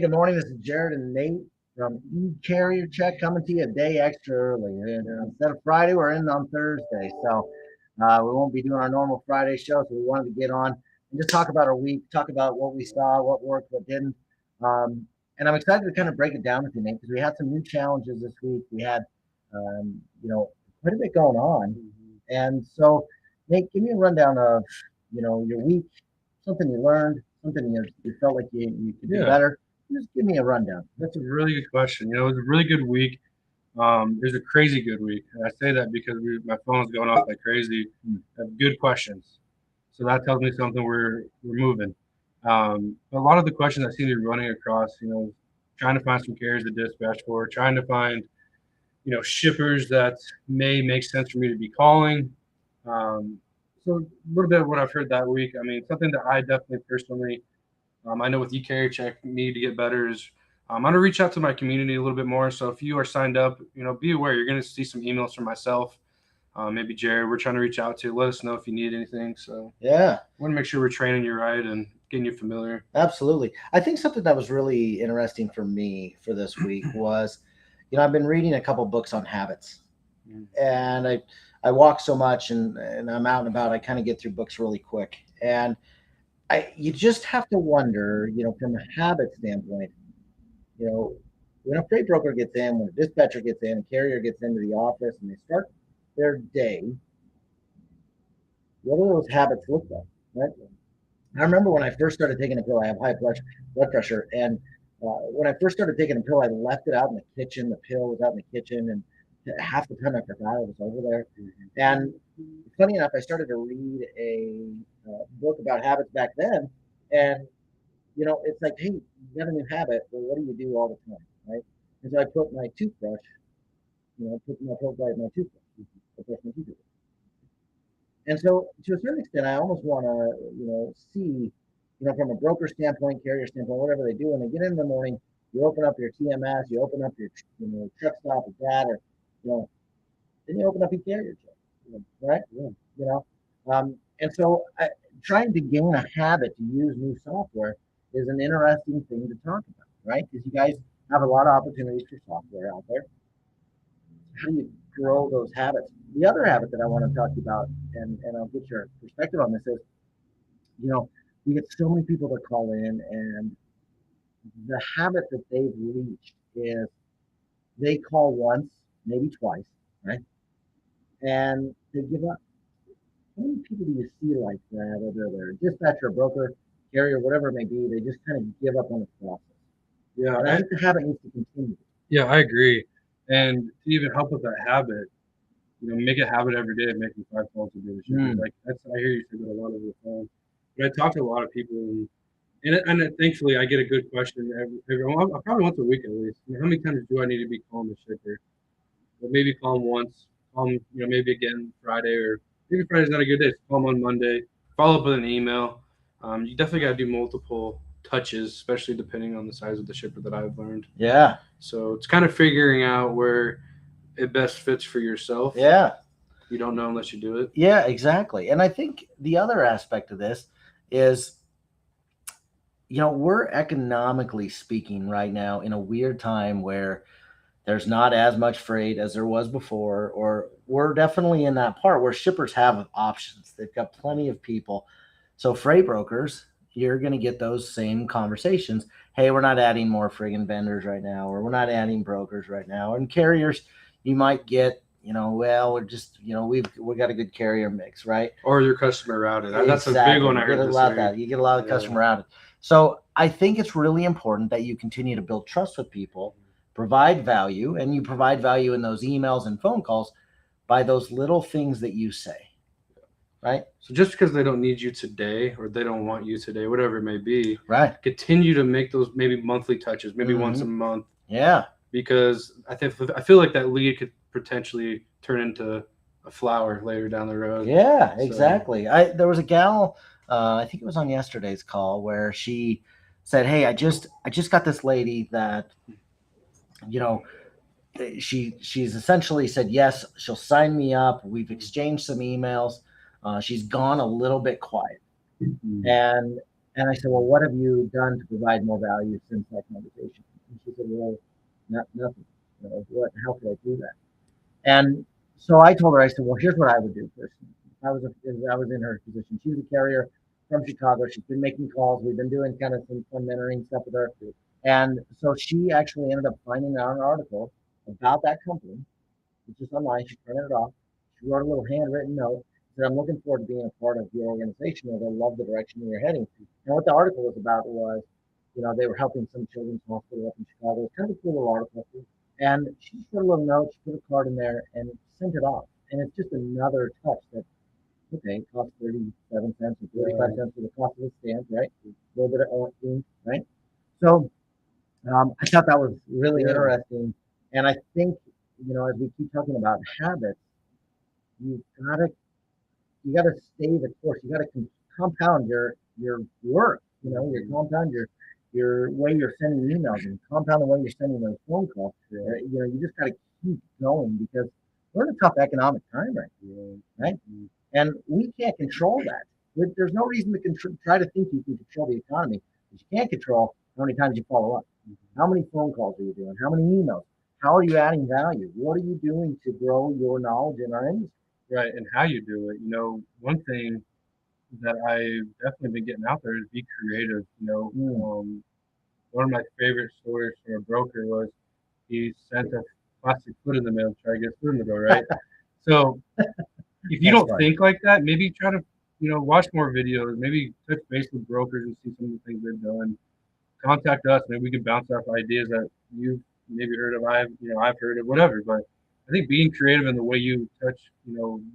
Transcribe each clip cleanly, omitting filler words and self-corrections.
good morning. This is Jared and Nate from Ecarriercheck coming to you a day extra early. And instead of Friday, we're in on Thursday. So we won't be doing our normal Friday show. So we wanted to get on and just talk about our week, talk about what we saw, what worked, what didn't. And I'm excited to kind of break it down with you, Nate, because we had some new challenges this week. We had, quite a bit going on. And so, Nate, give me a rundown of, your week, something you learned, something you felt like you could do better. Just give me a rundown. That's a really good question. It was a really good week. It was a crazy good week. And I say that because my phone's going off like crazy. Have good questions. So that tells me something we're moving. A lot of the questions I seem to be running across, trying to find some carriers to dispatch for, trying to find, shippers that may make sense for me to be calling. So a little bit of what I've heard that week. I mean, something that I definitely personally I know with Ecarriercheck need to get better is I'm going to reach out to my community a little bit more. So if you are signed up, be aware you're going to see some emails from myself, maybe Jared. We're trying to reach out to. Let us know if you need anything. So Yeah, I want to make sure we're training you right and getting you familiar. absolutely. I think something that was really interesting for me for this week was, I've been reading a couple books on habits, and I walk so much and I'm out and about. I kind of get through books really quick, and you just have to wonder, from a habit standpoint, you know, when a freight broker gets in, when a dispatcher gets in, a carrier gets into the office and they start their day, what do those habits look like? Right? I remember when I first started taking a pill, I have high blood pressure. And when I first started taking a pill, I left it out in the kitchen. The pill was out in the kitchen. And half the time I forgot it was over there. And funny enough, I started to read a book about habits back then. And it's like, hey, you got a new habit. Well, what do you do all the time, right? And so I put my toothbrush, put my pill by my toothbrush. I brush my toothbrush. And so, to a certain extent, I almost want to, see, from a broker standpoint, carrier standpoint, whatever they do, when they get in the morning, you open up your TMS, you open up your, truck stop with that, or, then you open up your carrier check, right? Yeah. And so trying to gain a habit to use new software is an interesting thing to talk about, right? Because you guys have a lot of opportunities for software out there. How do you grow those habits? The other habit that I want to talk to you about, and I'll get your perspective on this, is, we get so many people that call in, and the habit that they've reached is they call once, maybe twice, right? And they give up. How many people do you see like that, whether they're a dispatcher, a broker, carrier, whatever it may be? They just kind of give up on the process. Yeah, And I think the habit needs to continue. yeah, I agree. And to even help with that habit, make a habit every day of making 5 calls a day to shippers. Like I hear you say that a lot of the time. But I talk to a lot of people, thankfully I get a good question probably once a week at least. How many times do I need to be calling the shipper? But maybe call them once, call them, maybe again Friday, or maybe Friday's not a good day. So call them on Monday. Follow up with an email. You definitely got to do multiple touches, especially depending on the size of the shipper that I've learned. Yeah. So it's kind of figuring out where it best fits for yourself. Yeah. You don't know unless you do it. Yeah, exactly. And I think the other aspect of this is, we're economically speaking right now in a weird time where there's not as much freight as there was before, or we're definitely in that part where shippers have options. They've got plenty of people. So freight brokers, you're going to get those same conversations. Hey, we're not adding more friggin' vendors right now, or we're not adding brokers right now. And carriers, you might get, well, we're just, we got a good carrier mix, right? Or your customer routed. That's Exactly. a big one. I heard you get a lot of customer routed. So I think it's really important that you continue to build trust with people, provide value, and you provide value in those emails and phone calls by those little things that you say. Right? So just because they don't need you today, or they don't want you today, whatever it may be, right? Continue to make those maybe monthly touches, maybe once a month. Yeah. Because I feel like that lead could potentially turn into a flower later down the road. Yeah, exactly. There was a gal, I think it was on yesterday's call, where she said, "Hey, I just got this lady that, she's essentially said yes, she'll sign me up. We've exchanged some emails. She's gone a little bit quiet, and And I said, well, what have you done to provide more value since that conversation? And she said, well, nothing. How could I do that? And so I told her, I said, well, here's what I would do personally. If I was in her position. She's a carrier from Chicago. She's been making calls. We've been doing kind of some fun mentoring stuff with her. And so she actually ended up finding out an article about that company. It's just online. She printed it off. She wrote a little handwritten note. Said, I'm looking forward to being a part of your organization, and I love the direction you're heading. And what the article was about was, they were helping some children's hospital up in Chicago. It's kind of a cool little article. And she just put a little note, she put a card in there and sent it off. And it's just another touch that, okay, it costs 37 cents or 35 cents for the cost of the stamp, right? A little bit of ink, right? So I thought that was really interesting. And I think, as we keep talking about habits, you gotta you gotta stay the course. You gotta compound your work. You compound your way you're sending emails and compound the way you're sending those phone calls. You just gotta keep going because we're in a tough economic time right now, right? And we can't control that. There's no reason to try to think you can control the economy, but you can't control how many times you follow up, how many phone calls are you doing, how many emails, how are you adding value, what are you doing to grow your knowledge in our industry. Right, and how you do it. One thing that I've definitely been getting out there is be creative. One of my favorite stories from a broker was he sent a plastic foot in the mail to try to get food in the door, right? So if you don't think like that, maybe try to, watch more videos, maybe touch base with brokers and see some of the things they've done. Contact us, maybe we can bounce off ideas that you've maybe heard of, I've heard of, whatever. But I think being creative in the way you touch,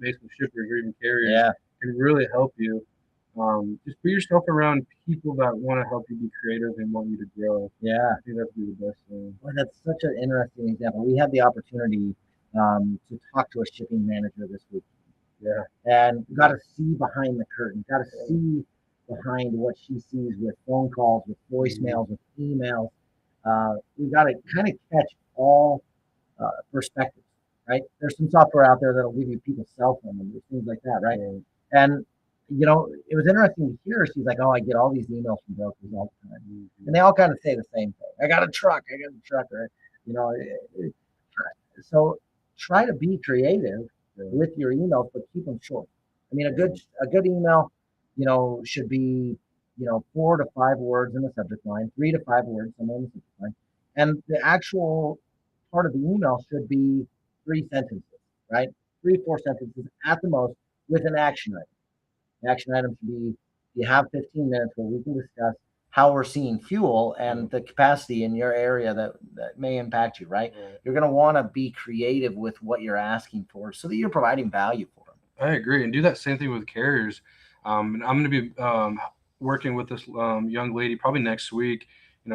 base with shippers or even carriers can really help you. Just put yourself around people that want to help you be creative and want you to grow. Yeah. I think that'd be the best thing. Well, that's such an interesting example. We had the opportunity to talk to a shipping manager this week. Yeah. And got to see behind the curtain, got to see behind what she sees with phone calls, with voicemails, with emails. We got to kind of catch all perspectives, right? There's some software out there that'll give you people's cell phone numbers, things like that, right? And it was interesting to hear. She's like, "Oh, I get all these emails from brokers all the time, and they all kind of say the same thing. I got a truck, right? You know, so try to be creative with your emails, but keep them short. I mean, a good email, should be 4 to 5 words in the subject line, 3 to 5 words somewhere in the subject line, and the actual part of the email should be 3 sentences, right? 3 or 4 sentences at the most with an action item. The action item should be, you have 15 minutes where we can discuss how we're seeing fuel and the capacity in your area that may impact you, right? You're going to want to be creative with what you're asking for so that you're providing value for them. I agree. And do that same thing with carriers. And I'm going to be working with this young lady probably next week.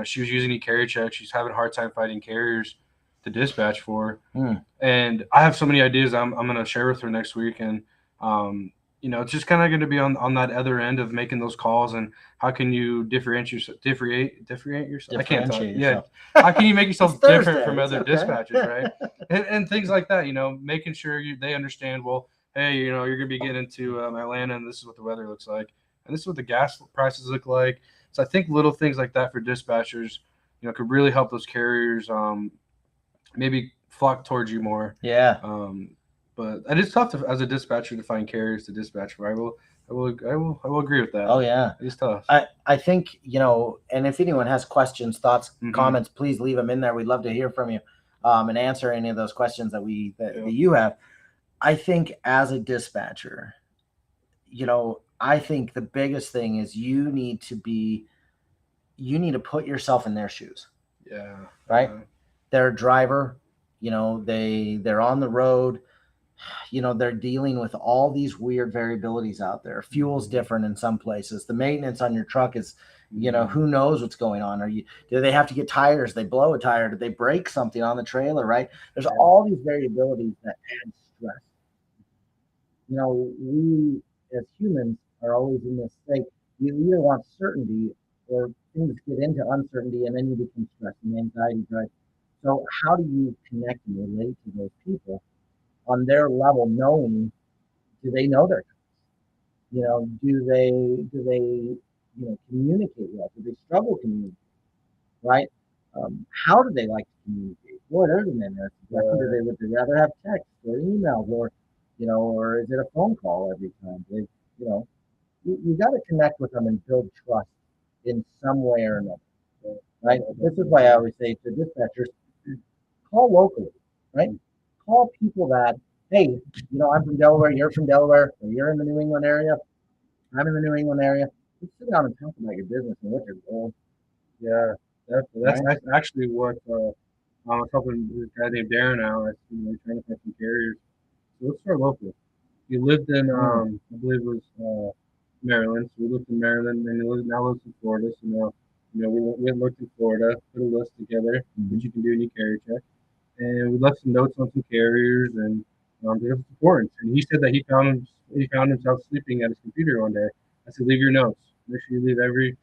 She was using Ecarriercheck. She's having a hard time finding carriers to dispatch for. And I have so many ideas I'm going to share with her next week. And, it's just kind of going to be on that other end of making those calls and how can you differentiate yourself? I can't talk. Yeah. How can you make yourself different from other dispatchers, right? And things like that, making sure they understand, well, hey, you're going to be getting into Atlanta and this is what the weather looks like. And this is what the gas prices look like. So I think little things like that for dispatchers, could really help those carriers maybe flock towards you more. Yeah. But it is tough as a dispatcher to find carriers to dispatch for. I will agree with that. Oh yeah, it's tough. I think and if anyone has questions, thoughts, comments, please leave them in there. We'd love to hear from you, and answer any of those questions that you have. I think as a dispatcher, I think the biggest thing is you need to put yourself in their shoes. Yeah. Right. They're a driver. They're on the road. They're dealing with all these weird variabilities out there. Fuel's different in some places. The maintenance on your truck is, who knows what's going on? Do they have to get tires? They blow a tire? Did they break something on the trailer? Right? There's all these variabilities that add stress. We as humans are always in this state. You either want certainty or things get into uncertainty and then you become stressed and anxiety drives. So how do you connect and relate to those people on their level, knowing, do they know their costs? Do they communicate well? Do they struggle communicating? Right? How do they like to communicate? Boy, there's an interesting question. Would they rather have text or emails or is it a phone call every time? You got to connect with them and build trust in some way or another. Right? This is why I always say to dispatchers, call locally, right? Call people that, hey, I'm from Delaware, you're from Delaware, or you're in the New England area, I'm in the New England area. Let's sit down and talk about your business and what your goals. Yeah, that's actually what I was helping this guy named Darren out. Trying to find some carriers. So let's start local. He lived in, I believe it was Maryland. So we lived in Maryland, and now lives in Florida. So now, we looked in Florida, put a list together, which you can do in Ecarriercheck, and we left some notes on some carriers and their importance. And he said that he found himself sleeping at his computer one day. I said, leave your notes. Make sure you leave everything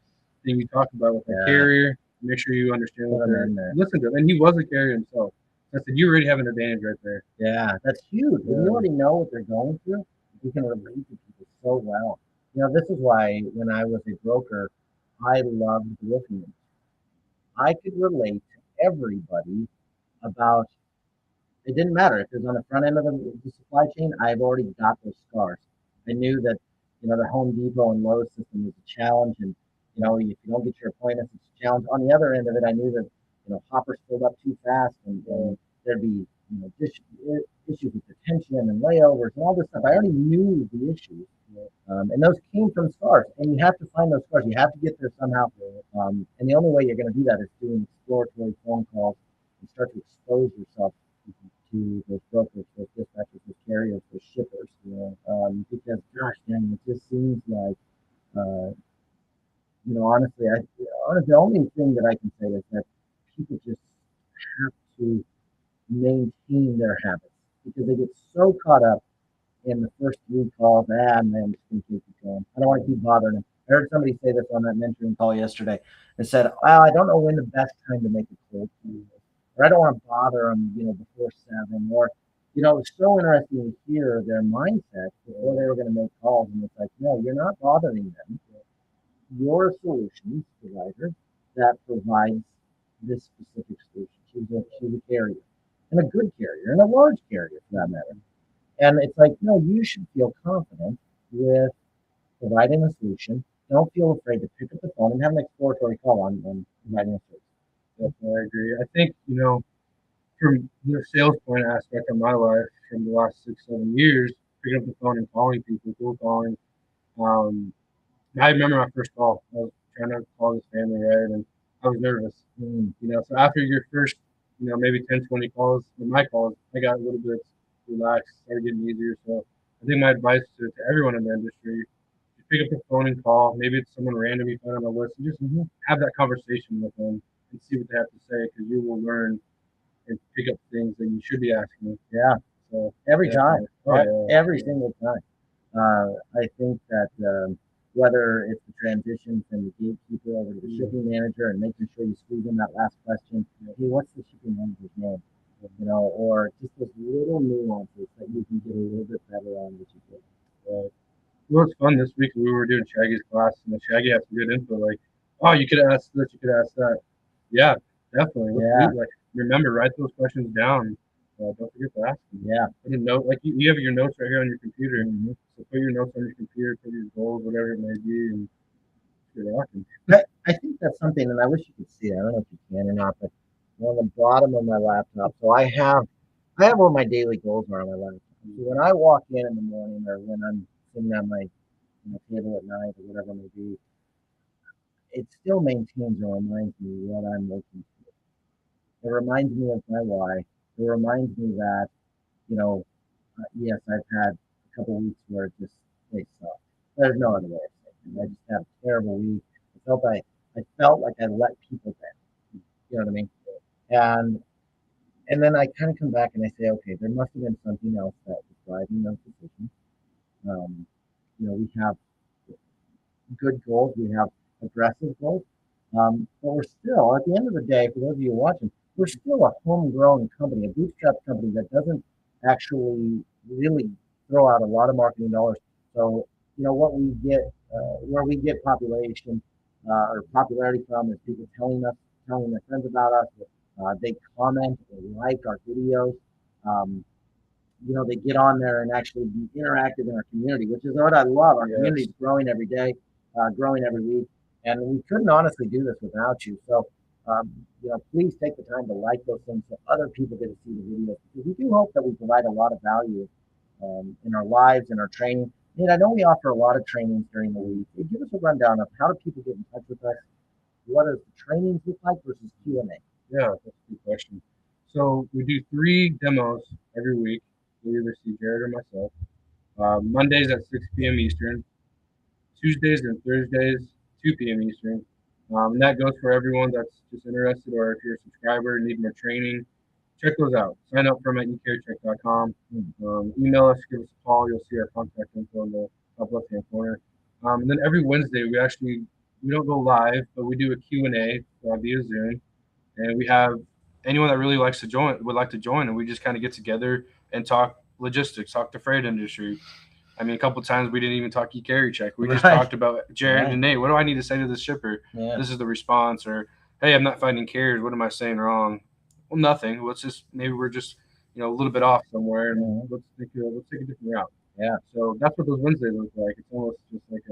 you talk about with the carrier. Make sure you understand what they're listen to them. And he was a carrier himself. I said, you already have an advantage right there. Yeah, that's huge. When you already know what they're going through, you can relate to people so well. This is why when I was a broker, I loved roofing. I could relate to everybody about it. Didn't matter if it was on the front end of the supply chain. I've already got those scars. I knew that the Home Depot and Lowe's system is a challenge, and if you don't get your appointments, it's a challenge. On the other end of it, I knew that hoppers filled up too fast, and there'd be issues with detention and layovers and all this stuff. I already knew the issues, and those came from scars. And you have to find those scars. You have to get there somehow. And the only way you're going to do that is doing exploratory phone calls and start to expose yourself to those brokers, those dispatchers, those carriers, those shippers. Because gosh dang, it just seems like honestly, the only thing that I can say is that people just have to maintain their habits because they get so caught up in the first three calls. Man, I'm just going to keep it going. I don't want to keep bothering them. I heard somebody say this on that mentoring call yesterday. They said, well, I don't know when the best time to make a cold call is. Or I don't want to bother them, before 7. Or, it was so interesting to hear their mindset before they were going to make calls. And it's like, no, you're not bothering them. You're a solutions provider that provides this specific solution. She's a carrier, and a good carrier, and a large carrier for that matter. And it's like, no, you should feel confident with providing a solution. Don't feel afraid to pick up the phone and have an exploratory call on providing a service. Yes, I agree. I think, from the sales point aspect of my life from the last 6, 7 years, picking up the phone and calling people, cold calling. I remember my first call. I was trying to call this family, right? And I was nervous. So after your first, maybe 10, 20 calls, or my calls, I got a little bit relaxed, started getting easier. So I think my advice to everyone in the industry, pick up the phone and call. Maybe it's someone random you find on the list, and just have that conversation with them and see what they have to say, because you will learn and pick up things that you should be asking. Yeah. So every time, every single time. I think that whether it's the transition from the gatekeeper over to the shipping manager and making sure you squeeze in that last question, hey, what's the shipping manager's name? Or just those little nuances that you can get a little bit better on that you get. Well, it's fun this week. We were doing Shaggy's class, and Shaggy had some good info. Like, oh, you could ask this, you could ask that. Yeah, definitely. Like, remember, write those questions down. Don't forget to ask them. Yeah. Put a note, like you have your notes right here on your computer. So put your notes on your computer, put your goals, whatever it may be, and you're rocking. I think that's something, and I wish you could see it. I don't know if you can or not, but on the bottom of my laptop, so I have what my daily goals are on my laptop. So when I walk in the morning, or when I'm sitting at my table at night, or whatever it may be, it still maintains and reminds me what I'm looking for. It reminds me of my why. It reminds me that, yes, I've had a couple weeks where they suck. There's no other way of saying it. I just had a terrible week. I felt like I let people down. You know what I mean? And then I kind of come back and I say, okay, there must have been something else that was driving those decisions. We have good goals. We have aggressive goals. But we're still, at the end of the day, for those of you watching, we're still a homegrown company, a bootstrap company that doesn't actually really throw out a lot of marketing dollars. So, what we get where we get population or popularity from is people telling their friends about us. They comment or like our videos. Um, they get on there and actually be interactive in our community, which is what I love. Our community is growing every day, growing every week, and we couldn't honestly do this without you. So, please take the time to like those things so other people get to see the videos, because we do hope that we provide a lot of value in our lives and our training. And I know we offer a lot of trainings during the week. Give us a rundown of how do people get in touch with us? What does the trainings look like versus Q&A? Yeah, that's a good question. So we do 3 demos every week. We either see Jared or myself. Mondays at 6 p.m. Eastern, Tuesdays and Thursdays, 2 p.m. Eastern. And that goes for everyone that's just interested, or if you're a subscriber and need more training, check those out. Sign up from at ecarriercheck.com. Email us, give us a call. You'll see our contact info in the top left-hand corner. And then every Wednesday, we don't go live, but we do a Q&A via Zoom, and we have anyone that really would like to join, and we just kind of get together and talk logistics, talk the freight industry. I mean, a couple of times we didn't even talk Ecarriercheck. We just talked about Jared and Nate. What do I need to say to the shipper? Yeah. This is the response. Or, hey, I'm not finding carriers. What am I saying wrong? Well, nothing. Maybe we're just a little bit off somewhere, and let's take a different route. Yeah. So that's what those Wednesdays look like. It's almost just like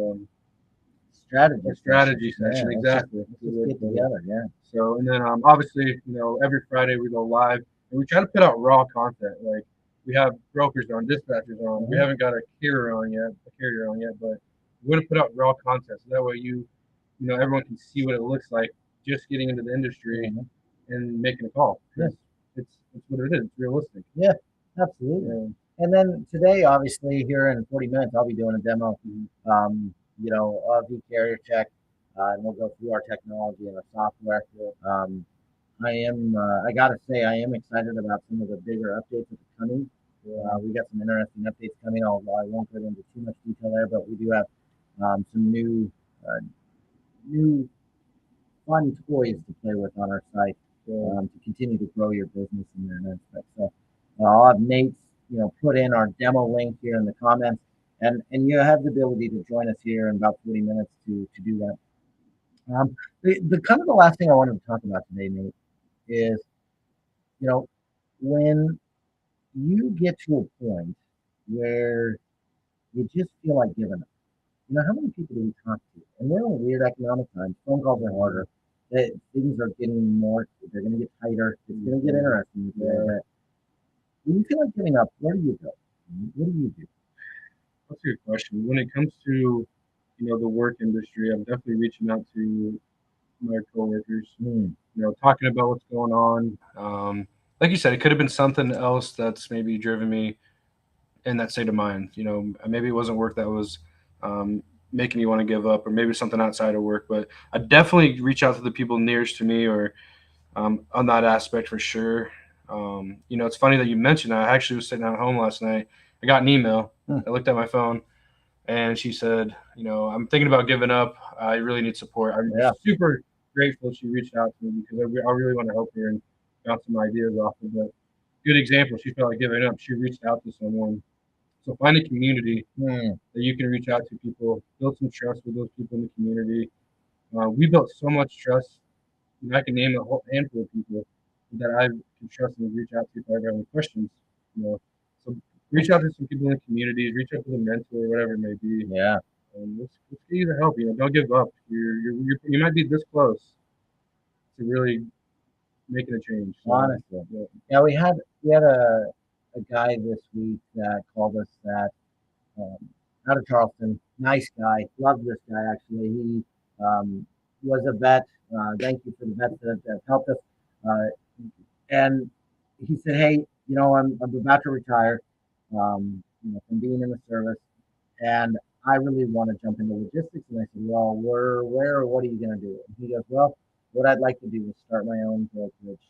strategy session. Yeah, Exactly. Let's just get together. Yeah. So, and then obviously, every Friday we go live, and we try to put out raw content. Like, we have brokers on, dispatchers on. We haven't got a carrier on yet, but we're going to put out raw content so that way everyone can see what it looks like just getting into the industry and making a call. Yeah. It's what it is. It's realistic. Yeah, absolutely. And then today, obviously, here in 40 minutes, I'll be doing a demo, of Ecarriercheck, and we'll go through our technology and our software. I gotta say, I am excited about some of the bigger updates that are coming. We got some interesting updates coming, although I won't get into too much detail there, but we do have some new fun toys to play with on our site to continue to grow your business in that aspect. So I'll have Nate's, put in our demo link here in the comments, and you have the ability to join us here in about 40 minutes to do that. The kind of the last thing I wanted to talk about today, Nate, is when you get to a point where you just feel like giving up. How many people do we talk to? And we're in weird economic times. Phone calls are harder. Things are getting more. They're going to get tighter. It's going to get interesting. When you feel like giving up, where do you go? What do you do? That's a good question. When it comes to the work industry, I'm definitely reaching out to my coworkers. Talking about what's going on. Like you said, it could have been something else that's maybe driven me in that state of mind. Maybe it wasn't work that was making me want to give up, or maybe something outside of work. But I definitely reach out to the people nearest to me, or on that aspect for sure. It's funny that you mentioned that. I actually was sitting at home last night. I got an email. I looked at my phone, and she said, I'm thinking about giving up. I really need support. I'm super grateful she reached out to me, because I really want to help her and bounce some ideas off of it. Good example. She felt like giving up. She reached out to someone. So find a community that you can reach out to people, build some trust with those people in the community. We built so much trust. I can name a whole handful of people that I can trust and reach out to if I ever have any questions. So reach out to some people in the communities, reach out to the mentor, whatever it may be. Yeah. Let's get you the help. Don't give up. You might be this close to really making a change. So, honestly, we had a guy this week that called us out of Charleston. Nice guy. Loved this guy, actually. He was a vet. Thank you for the vets that helped us. And he said, hey, I'm about to retire from being in the service, and I really want to jump into logistics. And I said, well, where or what are you going to do? And he goes, well, what I'd like to do is start my own brokerage.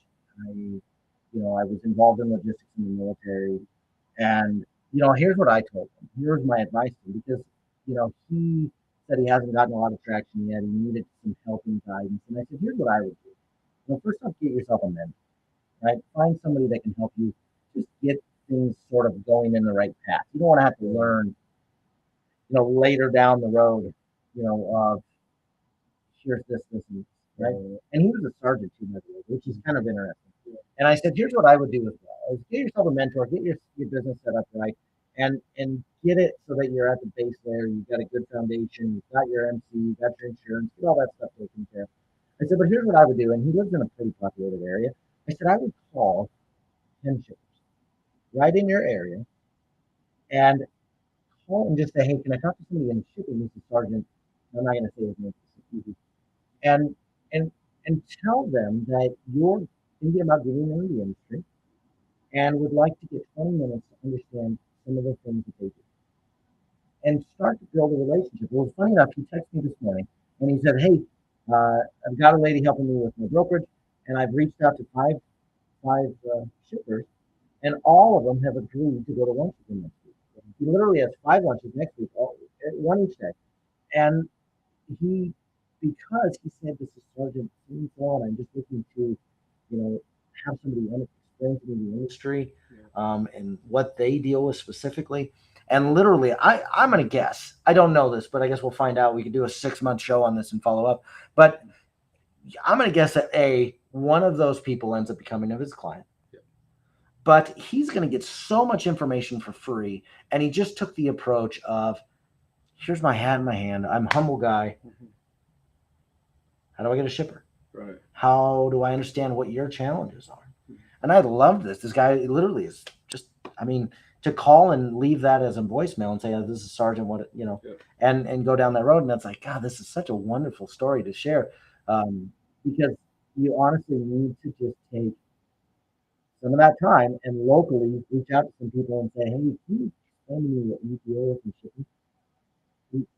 I was involved in logistics in the military, and here's what I told him. Here's my advice to him, because he said he hasn't gotten a lot of traction yet. He needed some help and guidance, and I said, here's what I would do. First off, get yourself a mentor, right? Find somebody that can help you just get things sort of going in the right path. You don't want to have to learn, later down the road here's this, and right. And he was a sergeant too, by the way, which is kind of interesting. And I said, here's what I would do as well: is get yourself a mentor, get your business set up right, and get it so that you're at the base layer. You've got a good foundation. You've got your MC, you've got your insurance, get all that stuff taken care of. I said, but here's what I would do. And he lives in a pretty populated area. I said, I would call 10 shippers right in your area and call and just say, hey, can I talk to somebody in shipping, Mrs. Sergeant? I'm not going to say his name, it's easy. And and and tell them that you're thinking about getting into the industry and would like to get 20 minutes to understand some of the things that they do and start to build a relationship. Well, funny enough, he texted me this morning and he said, hey, I've got a lady helping me with my brokerage, and I've reached out to five shippers, and all of them have agreed to go to lunch with him next week. He literally has 5 lunches next week, one each day. And he, because he said this is Sergeant so and I'm just looking to, have somebody explain to me the industry, and what they deal with specifically. And literally, I'm going to guess. I don't know this, but I guess we'll find out. We could do a 6-month show on this and follow up. But I'm going to guess that one of those people ends up becoming his client. But he's going to get so much information for free, and he just took the approach of, here's my hat in my hand. I'm a humble guy. How do I get a shipper? Right. How do I understand what your challenges are? And I love this. This guy literally is just, to call and leave that as a voicemail and say, oh, this is Sergeant, and go down that road. And that's like, God, this is such a wonderful story to share. Because you honestly need to just take some of that time and locally reach out to some people and say, hey, can you explain to me what you deal with in shipping?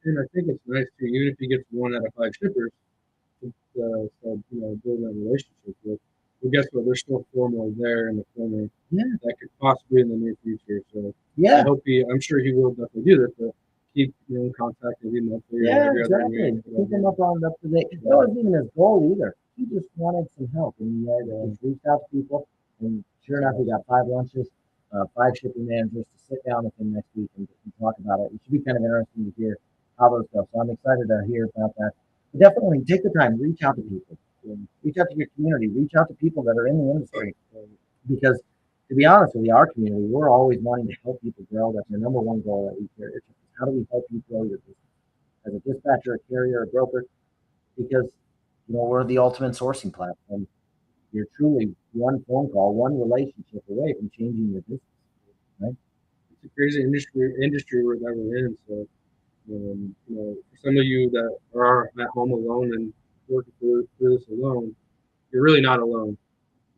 And I think it's nice too, even if you get 1 out of 5 shippers, start building a relationship with. Well, guess what? There's still 4 more there in the corner. Yeah. That could possibly in the near future. So yeah, I'm sure he will definitely do this, but keep in contact with him monthly. Yeah, exactly. Keep him up to date. That wasn't even his goal either. He just wanted some help, and he had reached out to people. And sure enough, we got 5 lunches, 5 shipping managers to sit down with him next week and talk about it. It should be kind of interesting to hear how those go. So I'm excited to hear about that. But definitely take the time, reach out to people, reach out to your community, reach out to people that are in the industry. Because to be honest with you, our community, we're always wanting to help people grow. That's the number one goal at Ecarriercheck. How do we help you grow your business as a dispatcher, a carrier, a broker? Because we're the ultimate sourcing platform. You're truly one phone call, one relationship away from changing your business. Right? It's a crazy industry we're in. So, for some of you that are at home alone and working through this alone, you're really not alone.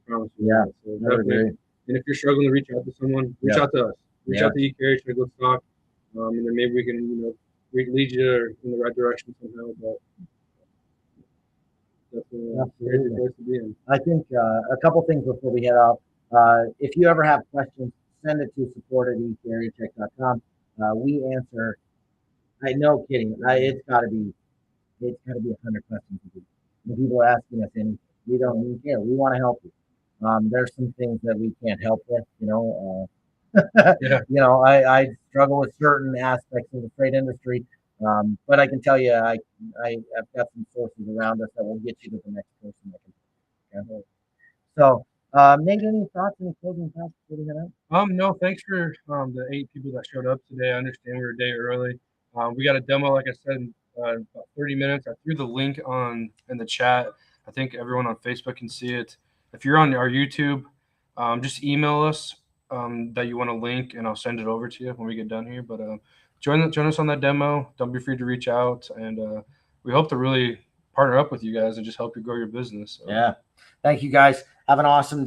I promise you. Yeah. So definitely. And if you're struggling to reach out to someone, reach out to us. Reach out to Ecarriercheck, let's talk. And then maybe we can, lead you in the right direction somehow. But definitely a crazy place to be in. I think a couple things before we head out. If you ever have questions, send it to support@ecarriercheck.com. We answer. No kidding. It's got to be 100 questions. When people are asking us anything, we don't even care. We want to help you. There's some things that we can't help with. Yeah. I struggle with certain aspects of the freight industry, but I can tell you, I've got some sources around us that will get you to the next person that can. Okay. So, Nate, any thoughts, any closing thoughts before we head out? No, thanks for the 8 people that showed up today. I understand we were a day early. We got a demo, like I said, in about 30 minutes. I threw the link in the chat. I think everyone on Facebook can see it. If you're on our YouTube, just email us that you want a link, and I'll send it over to you when we get done here. But join us on that demo. Don't be afraid to reach out, and we hope to really partner up with you guys and just help you grow your business. So. Yeah. Thank you, guys. Have an awesome day.